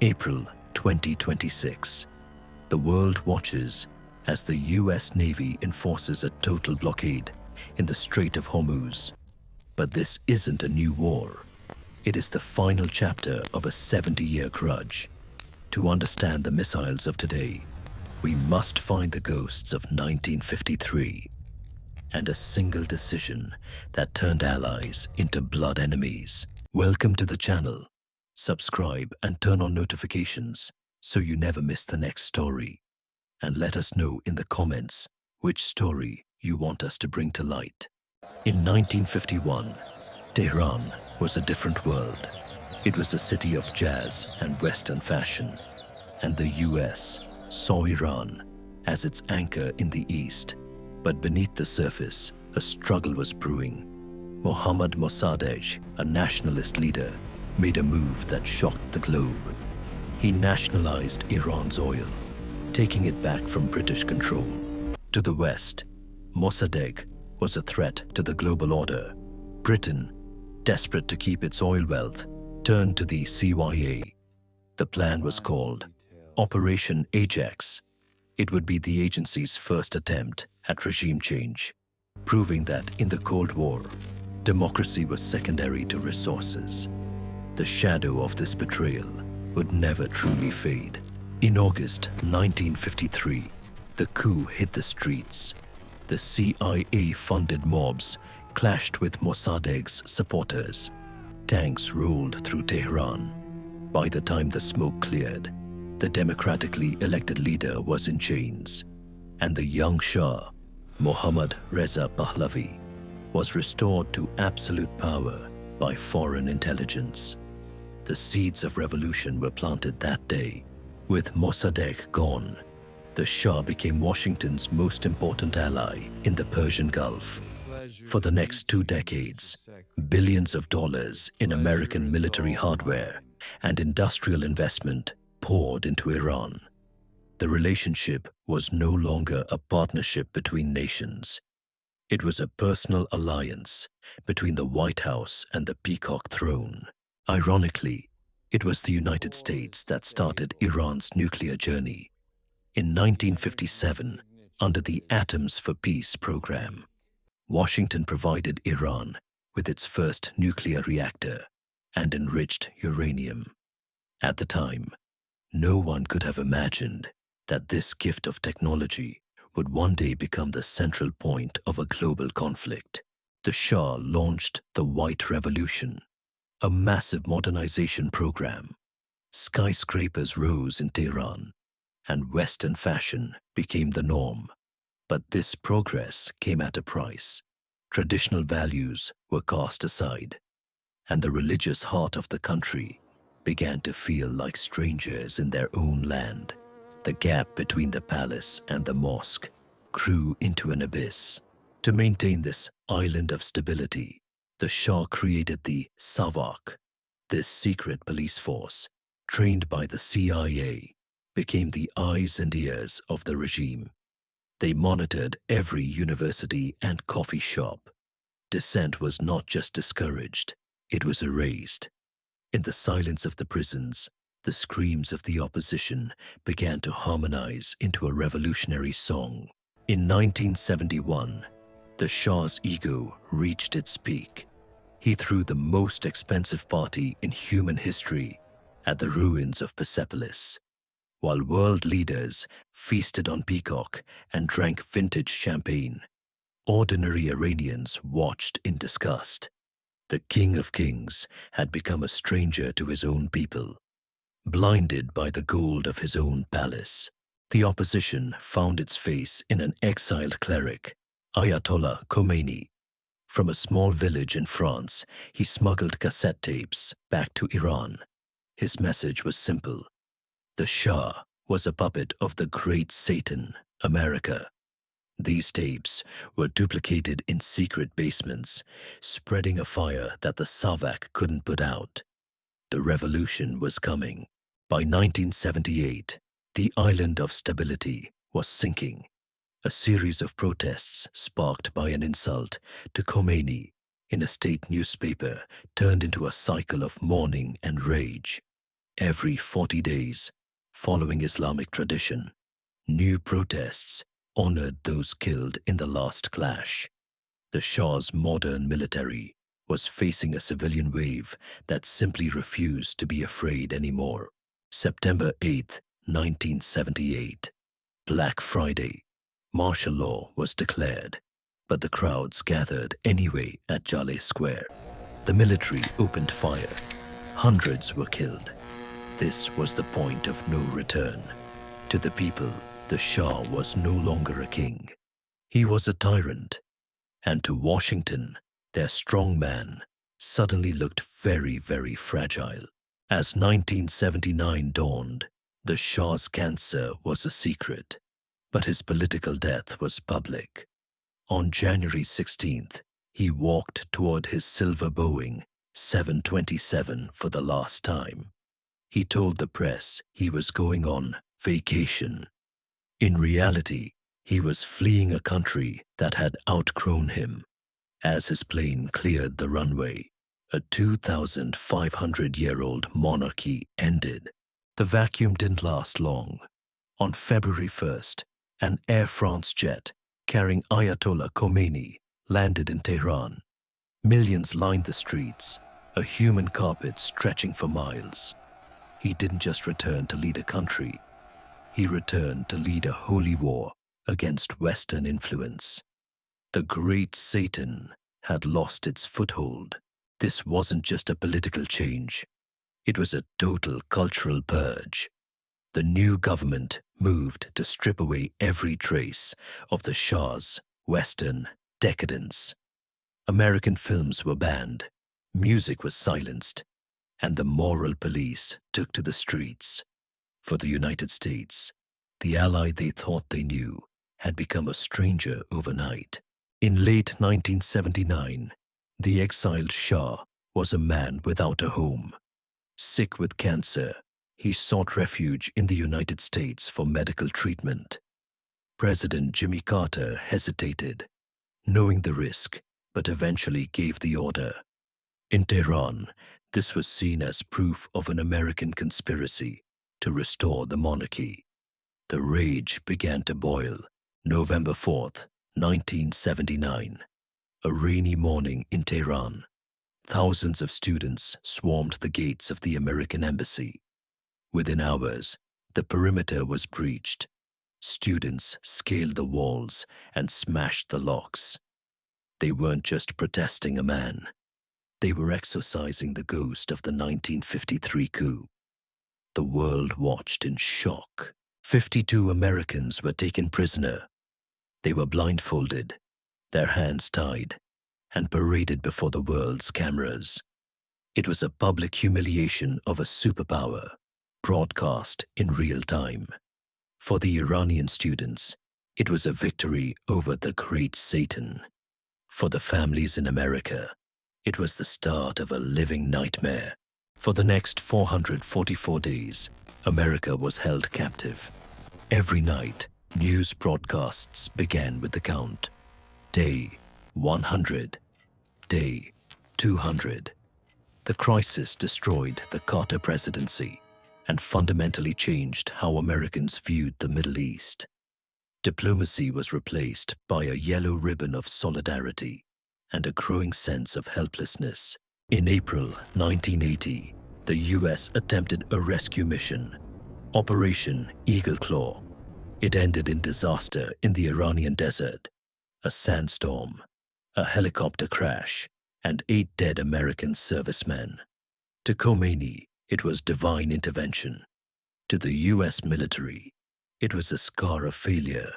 April 2026. The world watches as the US Navy enforces a total blockade in the Strait of Hormuz. But this isn't a new war. It is the final chapter of a 70-year grudge. To understand the missiles of today, we must find the ghosts of 1953 and a single decision that turned allies into blood enemies. Welcome to the channel. Subscribe and turn on notifications so you never miss the next story. And let us know in the comments which story you want us to bring to light. In 1951, Tehran was a different world. It was a city of jazz and Western fashion, and the US saw Iran as its anchor in the East. But beneath the surface, a struggle was brewing. Mohammad Mossadegh, a nationalist leader, made a move that shocked the globe. He nationalized Iran's oil, taking it back from British control. To the West, Mossadegh was a threat to the global order. Britain, desperate to keep its oil wealth, turned to the CIA. The plan was called Operation Ajax. It would be the agency's first attempt at regime change, proving that in the Cold War, democracy was secondary to resources. The shadow of this betrayal would never truly fade. In August 1953, the coup hit the streets. The CIA-funded mobs clashed with Mossadegh's supporters. Tanks rolled through Tehran. By the time the smoke cleared, the democratically elected leader was in chains, and the young Shah, Mohammad Reza Pahlavi, was restored to absolute power by foreign intelligence. The seeds of revolution were planted that day. With Mossadegh gone, the Shah became Washington's most important ally in the Persian Gulf. For the next 2 decades, billions of dollars in American military hardware and industrial investment poured into Iran. The relationship was no longer a partnership between nations. It was a personal alliance between the White House and the Peacock Throne. Ironically, it was the United States that started Iran's nuclear journey. In 1957, under the Atoms for Peace program, Washington provided Iran with its first nuclear reactor and enriched uranium. At the time, no one could have imagined that this gift of technology would one day become the central point of a global conflict. The Shah launched the White Revolution, a massive modernization program. Skyscrapers rose in Tehran, and Western fashion became the norm. But this progress came at a price. Traditional values were cast aside, and the religious heart of the country began to feel like strangers in their own land. The gap between the palace and the mosque grew into an abyss. To maintain this island of stability, the Shah created the Savak. This secret police force, trained by the CIA, became the eyes and ears of the regime. They monitored every university and coffee shop. Dissent was not just discouraged, it was erased. In the silence of the prisons, the screams of the opposition began to harmonize into a revolutionary song. In 1971, the Shah's ego reached its peak. He threw the most expensive party in human history at the ruins of Persepolis. While world leaders feasted on peacock and drank vintage champagne, ordinary Iranians watched in disgust. The King of Kings had become a stranger to his own people. Blinded by the gold of his own palace, the opposition found its face in an exiled cleric, Ayatollah Khomeini. From a small village in France, he smuggled cassette tapes back to Iran. His message was simple. The Shah was a puppet of the great Satan, America. These tapes were duplicated in secret basements, spreading a fire that the Savak couldn't put out. The revolution was coming. By 1978, the island of stability was sinking. A series of protests sparked by an insult to Khomeini in a state newspaper turned into a cycle of mourning and rage. every 40 days, following Islamic tradition. New protests honored those killed in the last clash. The Shah's modern military was facing a civilian wave that simply refused to be afraid anymore. September 8, 1978. Black Friday. Martial law was declared, but the crowds gathered anyway at Jaleh Square. The military opened fire. Hundreds were killed. This was the point of no return. To the people, the Shah was no longer a king. He was a tyrant. And to Washington, their strong man suddenly looked very, very fragile. As 1979 dawned, the Shah's cancer was a secret, but his political death was public. On January 16th, he walked toward his silver Boeing 727 for the last time. He told the press he was going on vacation. In reality, he was fleeing a country that had outgrown him. As his plane cleared the runway, a 2,500-year-old monarchy ended. The vacuum didn't last long. On February 1st, an Air France jet carrying Ayatollah Khomeini landed in Tehran. Millions lined the streets, a human carpet stretching for miles. He didn't just return to lead a country. He returned to lead a holy war against Western influence. The great Satan had lost its foothold. This wasn't just a political change. It was a total cultural purge. The new government moved to strip away every trace of the Shah's Western decadence. American films were banned, music was silenced, and the moral police took to the streets. For the United States, the ally they thought they knew had become a stranger overnight. In late 1979, the exiled Shah was a man without a home. Sick with cancer, he sought refuge in the United States for medical treatment. President Jimmy Carter hesitated, knowing the risk, but eventually gave the order. In Tehran, this was seen as proof of an American conspiracy to restore the monarchy. The rage began to boil. November 4th, 1979. A rainy morning in Tehran. Thousands of students swarmed the gates of the American embassy. Within hours, the perimeter was breached. Students scaled the walls and smashed the locks. They weren't just protesting a man. They were exorcising the ghost of the 1953 coup. The world watched in shock. 52 Americans were taken prisoner. They were blindfolded, their hands tied, and paraded before the world's cameras. It was a public humiliation of a superpower, broadcast in real time. For the Iranian students, it was a victory over the great Satan. For the families in America, it was the start of a living nightmare. For the next 444 days, America was held captive. Every night, news broadcasts began with the count. Day 100. Day 200. The crisis destroyed the Carter presidency and fundamentally changed how Americans viewed the Middle East. Diplomacy was replaced by a yellow ribbon of solidarity and a growing sense of helplessness. In April 1980, the U.S. attempted a rescue mission, Operation Eagle Claw. It ended in disaster in the Iranian desert, a sandstorm, a helicopter crash, and 8 dead American servicemen. To Khomeini, it was divine intervention. To the U.S. military, it was a scar of failure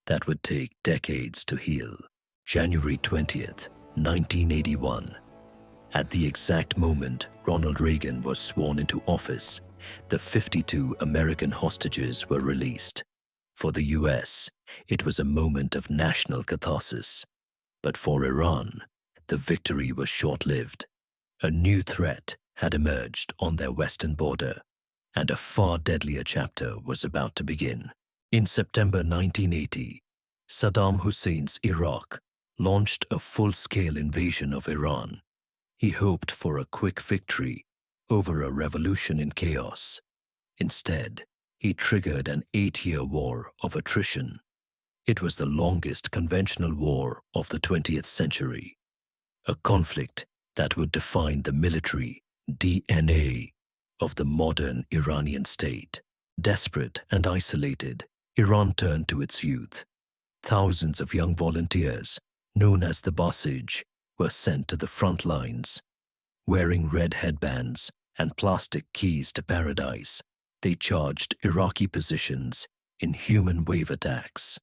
that would take decades to heal. January 20th, 1981. At the exact moment Ronald Reagan was sworn into office, the 52 American hostages were released. For the US, it was a moment of national catharsis. But for Iran, the victory was short-lived. A new threat had emerged on their western border, and a far deadlier chapter was about to begin. In September 1980, Saddam Hussein's Iraq launched a full-scale invasion of Iran. He hoped for a quick victory, over a revolution in chaos. Instead, he triggered an 8-year war of attrition. It was the longest conventional war of the 20th century, a conflict that would define the military DNA of the modern Iranian state. Desperate and isolated, Iran turned to its youth. Thousands of young volunteers, known as the Basij, were sent to the front lines. Wearing red headbands and plastic keys to paradise, they charged Iraqi positions in human wave attacks.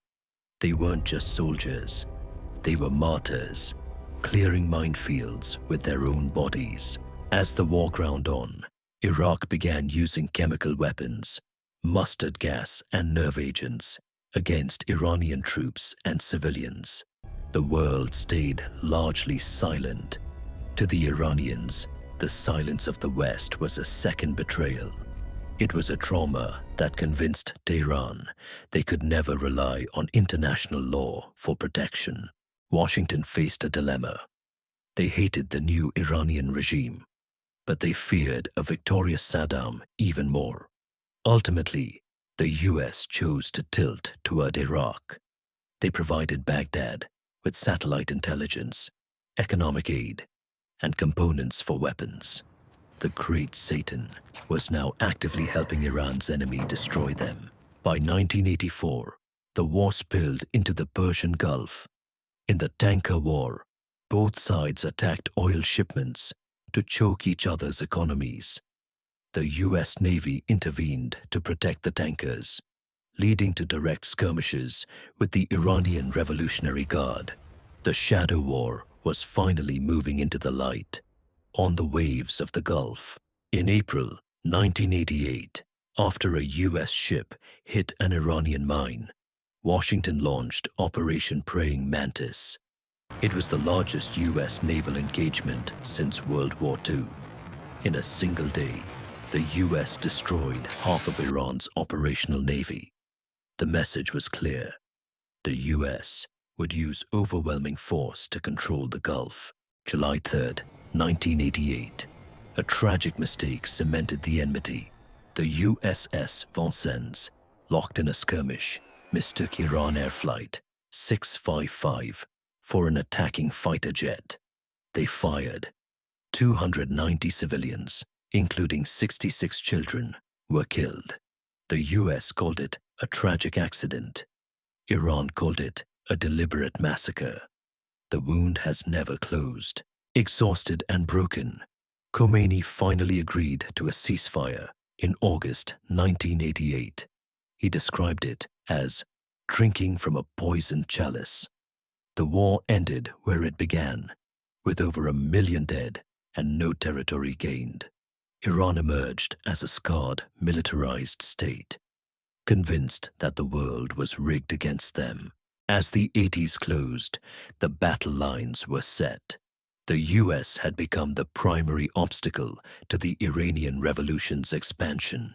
They weren't just soldiers, they were martyrs, clearing minefields with their own bodies. As the war ground on, Iraq began using chemical weapons, mustard gas and nerve agents against Iranian troops and civilians. The world stayed largely silent. To the Iranians, the silence of the West was a second betrayal. It was a trauma that convinced Tehran they could never rely on international law for protection. Washington faced a dilemma. They hated the new Iranian regime, but they feared a victorious Saddam even more. Ultimately, the US chose to tilt toward Iraq. They provided Baghdad with satellite intelligence, economic aid, and components for weapons. The Great Satan was now actively helping Iran's enemy destroy them. By 1984, the war spilled into the Persian Gulf. In the tanker war, both sides attacked oil shipments to choke each other's economies. The US Navy intervened to protect the tankers, leading to direct skirmishes with the Iranian Revolutionary Guard. The shadow war was finally moving into the light. On the waves of the Gulf, in April 1988, after a US ship hit an Iranian mine, Washington launched Operation Praying Mantis. It was the largest US naval engagement since World War II. In a single day, the US destroyed half of Iran's operational navy. The message was clear. The US would use overwhelming force to control the Gulf. July 3rd, 1988. A tragic mistake cemented the enmity. The USS Vincennes, locked in a skirmish, mistook Iran Air Flight 655 for an attacking fighter jet. They fired. 290 civilians, including 66 children, were killed. The US called it a tragic accident. Iran called it a deliberate massacre. The wound has never closed. Exhausted and broken, Khomeini finally agreed to a ceasefire in August 1988. He described it as drinking from a poisoned chalice. The war ended where it began, with over 1 million dead and no territory gained. Iran emerged as a scarred, militarized state, convinced that the world was rigged against them. As the 80s closed, the battle lines were set. The US had become the primary obstacle to the Iranian Revolution's expansion.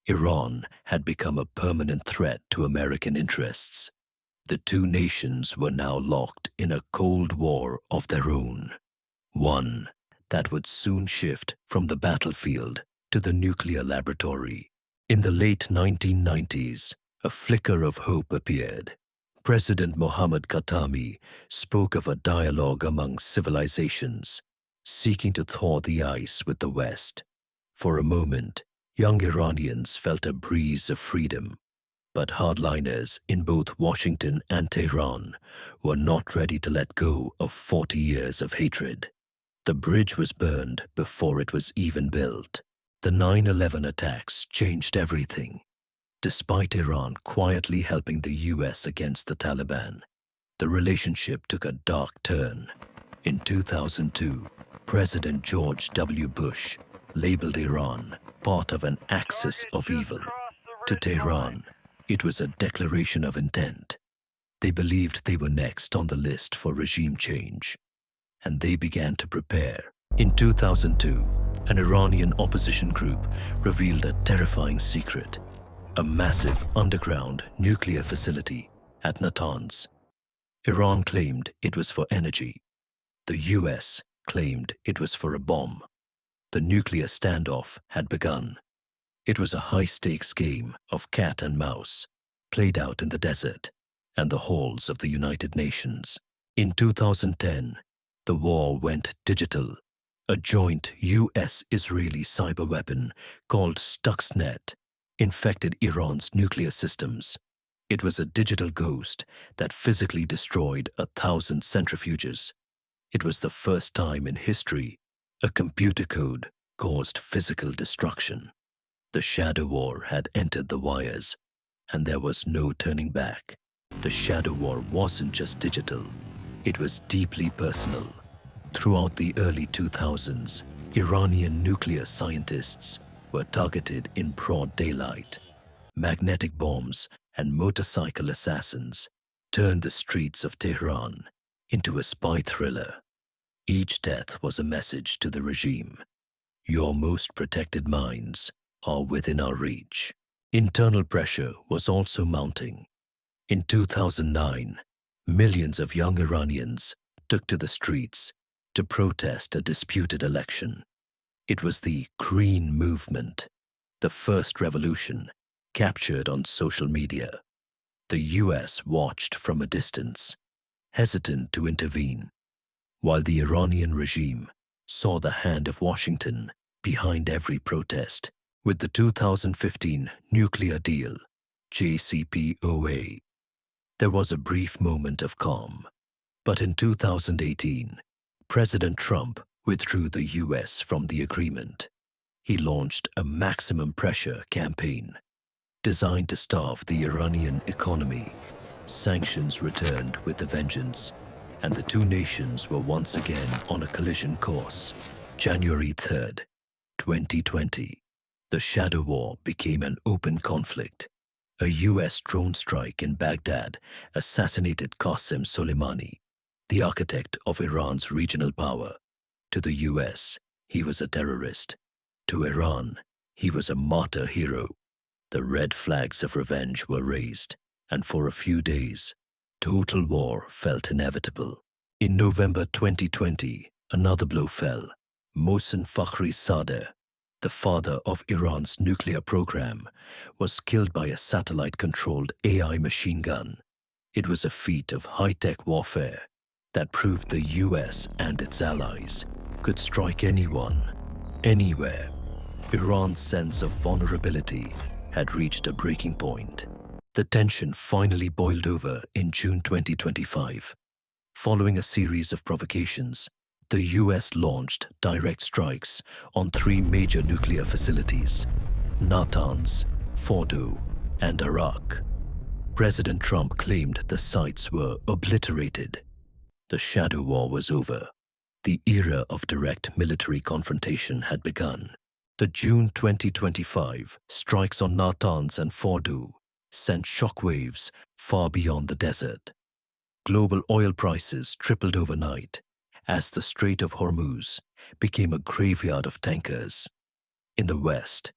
Iran had become a permanent threat to American interests. The two nations were now locked in a Cold War of their own, one that would soon shift from the battlefield to the nuclear laboratory. In the late 1990s, a flicker of hope appeared. President Mohammad Khatami spoke of a dialogue among civilizations, seeking to thaw the ice with the West. For a moment, young Iranians felt a breeze of freedom, but hardliners in both Washington and Tehran were not ready to let go of 40 years of hatred. The bridge was burned before it was even built. The 9/11 attacks changed everything. Despite Iran quietly helping the US against the Taliban, the relationship took a dark turn. In 2002, President George W. Bush labeled Iran part of an axis of evil. To Tehran, it was a declaration of intent. They believed they were next on the list for regime change, and they began to prepare. In 2002, an Iranian opposition group revealed a terrifying secret: a massive underground nuclear facility at Natanz. Iran claimed it was for energy. The US claimed it was for a bomb. The nuclear standoff had begun. It was a high-stakes game of cat and mouse, played out in the desert and the halls of the United Nations. In 2010, the war went digital. A joint US-Israeli cyber weapon called Stuxnet infected Iran's nuclear systems. It was a digital ghost that physically destroyed 1,000 centrifuges. It was the first time in history a computer code caused physical destruction. The shadow war had entered the wires, and there was no turning back. The shadow war wasn't just digital, it was deeply personal. Throughout the early 2000s, Iranian nuclear scientists were targeted in broad daylight. Magnetic bombs and motorcycle assassins turned the streets of Tehran into a spy thriller. Each death was a message to the regime. Your most protected minds are within our reach. Internal pressure was also mounting. In 2009, millions of young Iranians took to the streets to protest a disputed election. It was the Green Movement, the first revolution captured on social media. The US watched from a distance, hesitant to intervene, while the Iranian regime saw the hand of Washington behind every protest. With the 2015 nuclear deal, JCPOA, there was a brief moment of calm. But in 2018, President Trump withdrew the US from the agreement. He launched a maximum pressure campaign designed to starve the Iranian economy. Sanctions returned with a vengeance, and the two nations were once again on a collision course. January 3rd, 2020. The shadow war became an open conflict. A US drone strike in Baghdad assassinated Qasem Soleimani, the architect of Iran's regional power. To the US, he was a terrorist. To Iran, he was a martyr hero. The red flags of revenge were raised, and for a few days, total war felt inevitable. In November 2020, another blow fell. Mohsen Fakhrizadeh, the father of Iran's nuclear program, was killed by a satellite-controlled AI machine gun. It was a feat of high-tech warfare that proved the US and its allies could strike anyone, anywhere. Iran's sense of vulnerability had reached a breaking point. The tension finally boiled over in June 2025. Following a series of provocations, the US launched direct strikes on three major nuclear facilities: Natanz, Fordo, and Arak. President Trump claimed the sites were obliterated. The shadow war was over. The era of direct military confrontation had begun. The June 2025 strikes on Natanz and Fordo sent shockwaves far beyond the desert. Global oil prices tripled overnight as the Strait of Hormuz became a graveyard of tankers. In the West,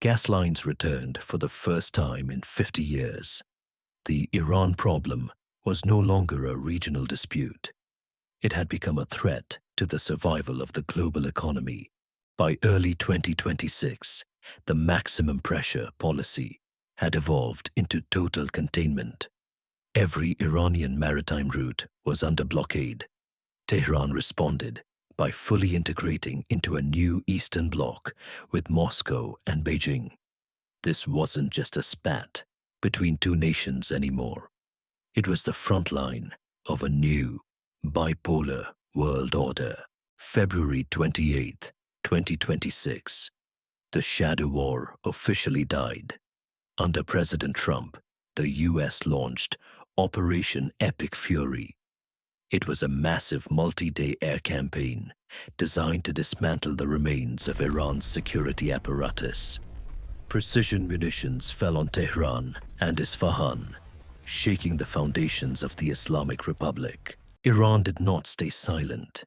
gas lines returned for the first time in 50 years. The Iran problem was no longer a regional dispute. It had become a threat to the survival of the global economy. By early 2026, the maximum pressure policy had evolved into total containment. Every Iranian maritime route was under blockade. Tehran responded by fully integrating into a new Eastern Bloc with Moscow and Beijing. This wasn't just a spat between two nations anymore. It was the front line of a new, bipolar world order. February 28, 2026. The shadow war officially died. Under President Trump, the US launched Operation Epic Fury. It was a massive multi-day air campaign designed to dismantle the remains of Iran's security apparatus. Precision munitions fell on Tehran and Isfahan, shaking the foundations of the Islamic Republic. Iran did not stay silent.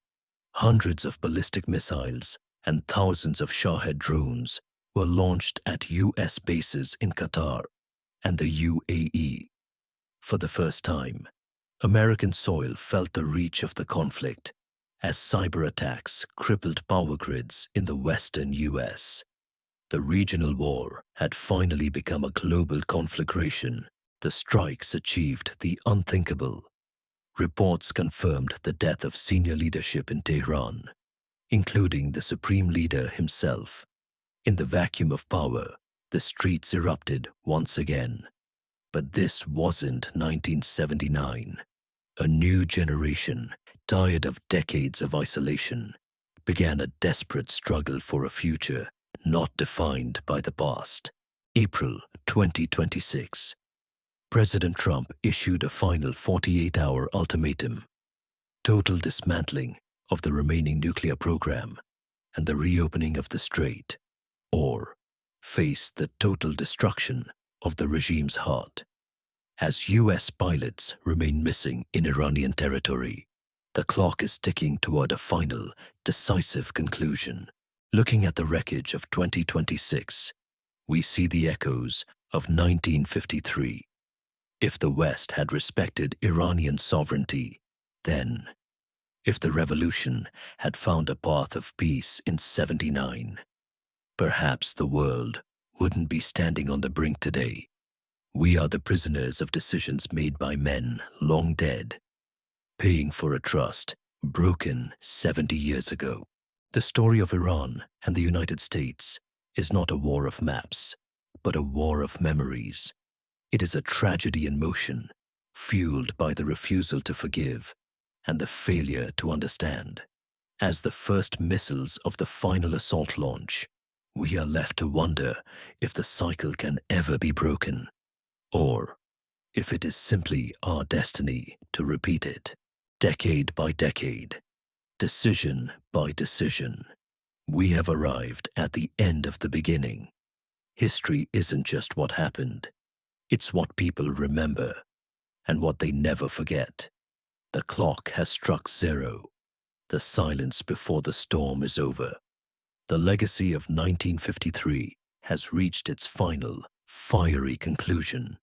Hundreds of ballistic missiles and thousands of Shahed drones were launched at US bases in Qatar and the UAE. For the first time, American soil felt the reach of the conflict. as cyber attacks crippled power grids in the western US. The regional war had finally become a global conflagration. The strikes achieved the unthinkable. Reports confirmed the death of senior leadership in Tehran, including the supreme leader himself. In the vacuum of power, the streets erupted once again. But this wasn't 1979. A new generation, tired of decades of isolation, began a desperate struggle for a future not defined by the past. April 2026. President Trump issued a final 48-hour ultimatum: total dismantling of the remaining nuclear program and the reopening of the strait, or face the total destruction of the regime's heart. As US pilots remain missing in Iranian territory, the clock is ticking toward a final, decisive conclusion. Looking at the wreckage of 2026, we see the echoes of 1953. If the West had respected Iranian sovereignty, then, if the revolution had found a path of peace in 79, perhaps the world wouldn't be standing on the brink today. We are the prisoners of decisions made by men long dead, paying for a trust broken 70 years ago. The story of Iran and the United States is not a war of maps, but a war of memories. It is a tragedy in motion, fueled by the refusal to forgive and the failure to understand. As the first missiles of the final assault launch, we are left to wonder if the cycle can ever be broken, or if it is simply our destiny to repeat it. Decade by decade, decision by decision, we have arrived at the end of the beginning. History isn't just what happened, it's what people remember and what they never forget. The clock has struck zero. The silence before the storm is over. The legacy of 1953 has reached its final, fiery conclusion.